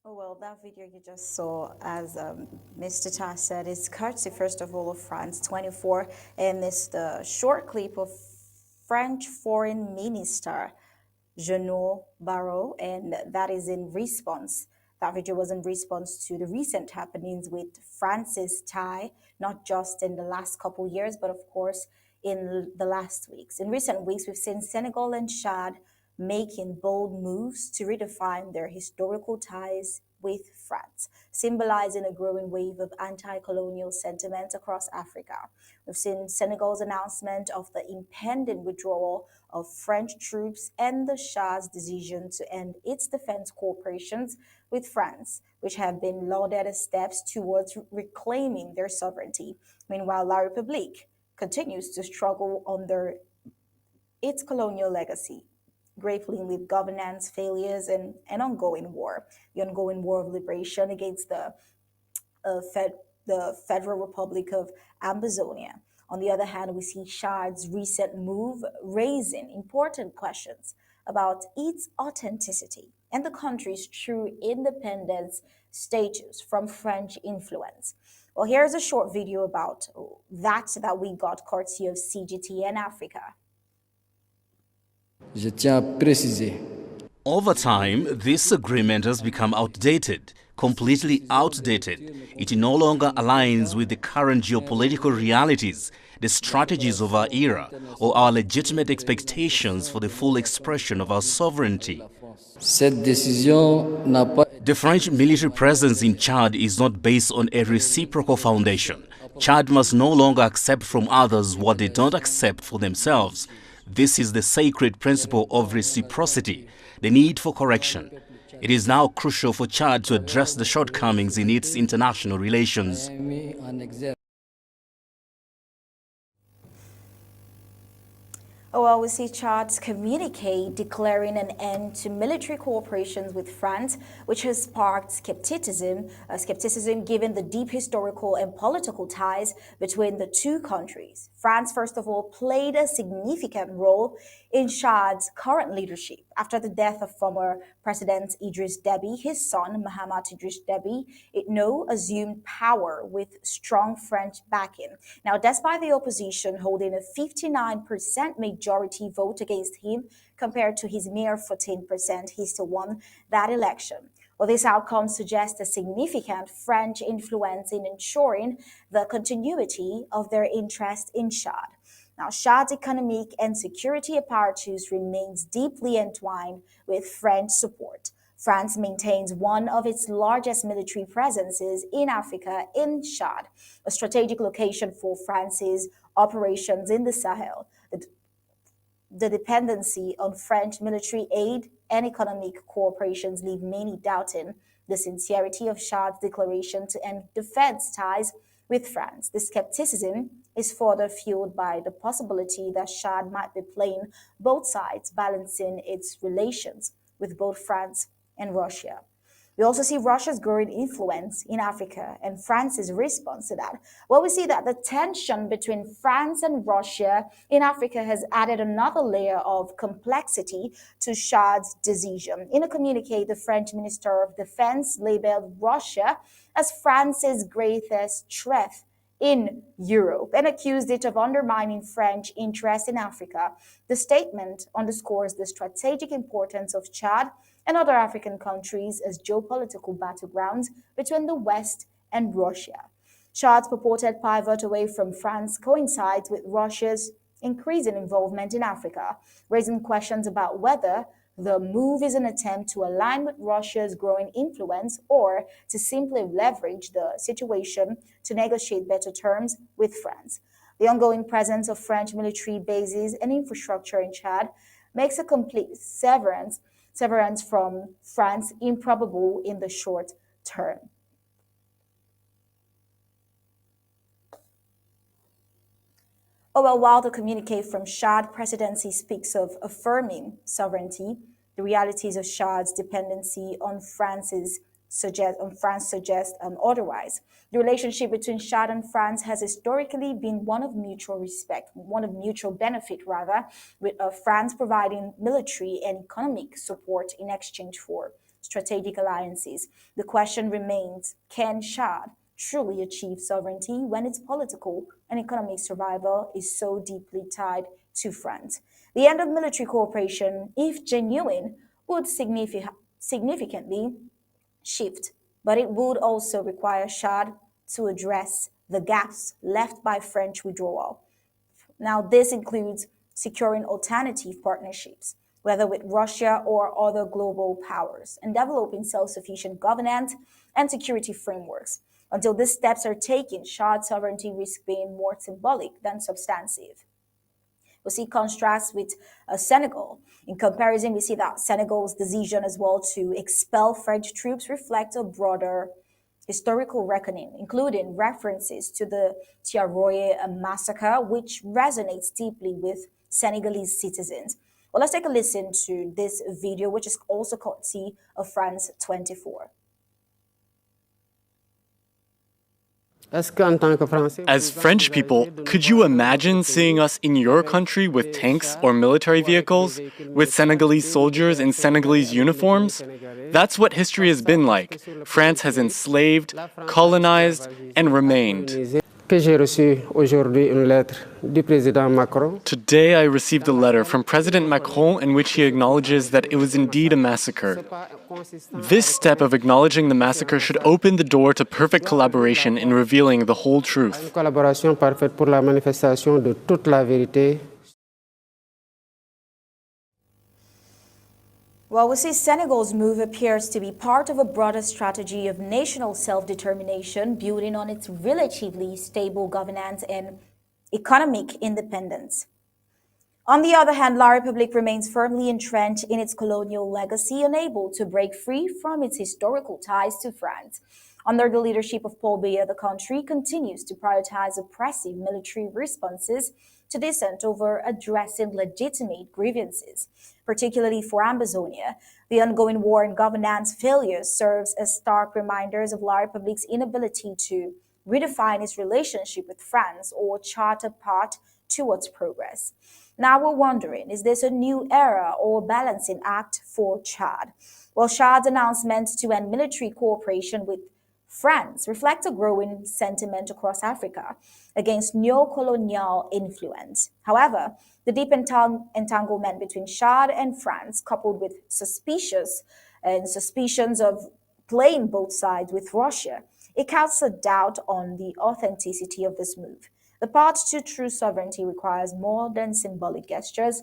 Oh, well, that video you just saw, as Mr. Ta said, is courtesy, first of all, of France 24, and it's the short clip of French Foreign Minister Jean Barrot, and that is in response. That video was in response to the recent happenings with France's tie, not just in the last couple years, but of course in the last weeks. In recent weeks, we've seen Senegal and Chad making bold moves to redefine their historical ties with France, symbolizing a growing wave of anti colonial sentiment across Africa. We've seen Senegal's announcement of the impending withdrawal of French troops and the Shah's decision to end its defense cooperations with France, which have been lauded as steps towards reclaiming their sovereignty. Meanwhile, La République continues to struggle under its colonial legacy, grappling with governance failures and an ongoing war, the ongoing war of liberation against uh, Fed, the Federal Republic of Ambazonia. On the other hand, we see Chad's recent move raising important questions about its authenticity and the country's true independence status from French influence. Well, here's a short video about that we got courtesy of CGTN Africa. Je tiens à préciser. Over time, this agreement has become outdated, completely outdated. It no longer aligns with the current geopolitical realities, the strategies of our era, or our legitimate expectations for the full expression of our sovereignty. Cette décision n'a pas. The French military presence in Chad is not based on a reciprocal foundation. Chad must no longer accept from others what they don't accept for themselves. This is the sacred principle of reciprocity, the need for correction. It is now crucial for Chad to address the shortcomings in its international relations. Oh, well, we see Chad's communique declaring an end to military cooperations with France, which has sparked skepticism given the deep historical and political ties between the two countries. France, first of all, played a significant role in Chad's current leadership. After the death of former President Idriss Deby, his son, Mahamat Idriss Deby, Itno assumed power with strong French backing. Now, despite the opposition holding a 59% majority vote against him compared to his mere 14%, he still won that election. Well, this outcome suggests a significant French influence in ensuring the continuity of their interest in Chad. Now, Chad's economic and security apparatus remains deeply entwined with French support. France maintains one of its largest military presences in Africa in Chad, a strategic location for France's operations in the Sahel. The dependency on French military aid and economic cooperations leave many doubting the sincerity of Chad's declaration to end defense ties with France. The skepticism is further fueled by the possibility that Chad might be playing both sides, balancing its relations with both France and Russia. We also see Russia's growing influence in Africa and France's response to that. Well, we see that the tension between France and Russia in Africa has added another layer of complexity to Chad's decision. In a communique, the French Minister of Defense labeled Russia as France's greatest threat in Europe and accused it of undermining French interest in Africa. The statement underscores the strategic importance of Chad and other African countries as geopolitical battlegrounds between the West and Russia. Chad's purported pivot away from France coincides with Russia's increasing involvement in Africa, raising questions about whether the move is an attempt to align with Russia's growing influence or to simply leverage the situation to negotiate better terms with France. The ongoing presence of French military bases and infrastructure in Chad makes a complete severance from France improbable in the short term. Oh, well, while the communique from Chad presidency speaks of affirming sovereignty, the realities of Chad's dependency on France suggest otherwise. The relationship between Chad and France has historically been one of mutual respect, one of mutual benefit rather, with France providing military and economic support in exchange for strategic alliances. The question remains, can Chad truly achieve sovereignty when its political and economic survival is so deeply tied to France? The end of military cooperation, if genuine, would significantly shift, but it would also require Chad to address the gaps left by French withdrawal. Now, this includes securing alternative partnerships, whether with Russia or other global powers, and developing self sufficient governance and security frameworks. Until these steps are taken, Chad's sovereignty risks being more symbolic than substantive. We see contrast with Senegal. In comparison, we see that Senegal's decision as well to expel French troops reflect a broader historical reckoning, including references to the Tiaroye massacre, which resonates deeply with Senegalese citizens. Well, let's take a listen to this video, which is also courtesy of France 24. As French people, could you imagine seeing us in your country with tanks or military vehicles, with Senegalese soldiers in Senegalese uniforms? That's what history has been like. France has enslaved, colonized, and remained. Today I received a letter from President Macron in which he acknowledges that it was indeed a massacre. This step of acknowledging the massacre should open the door to perfect collaboration in revealing the whole truth. Well, we see Senegal's move appears to be part of a broader strategy of national self-determination, building on its relatively stable governance and economic independence. On the other hand, La République remains firmly entrenched in its colonial legacy, unable to break free from its historical ties to France. Under the leadership of Paul Biya, the country continues to prioritize oppressive military responses to dissent over addressing legitimate grievances. Particularly for Ambazonia, the ongoing war and governance failures serves as stark reminders of La République's inability to redefine its relationship with France or chart a path towards progress. Now we're wondering, is this a new era or balancing act for Chad? Well, Chad's announcement to end military cooperation with France reflects a growing sentiment across Africa against neo-colonial influence. However, the deep entanglement between Chad and France, coupled with suspicions of playing both sides with Russia, it casts a doubt on the authenticity of this move. The path to true sovereignty requires more than symbolic gestures.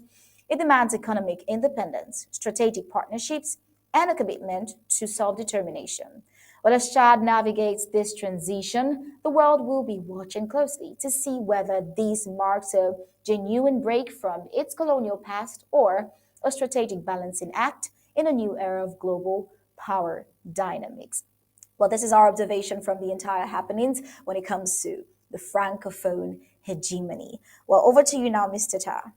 It demands economic independence, strategic partnerships, and a commitment to self-determination. Well, as Chad navigates this transition, the world will be watching closely to see whether this marks a genuine break from its colonial past or a strategic balancing act in a new era of global power dynamics. Well, this is our observation from the entire happenings when it comes to the Francophone hegemony. Well, over to you now, Mr. Ta.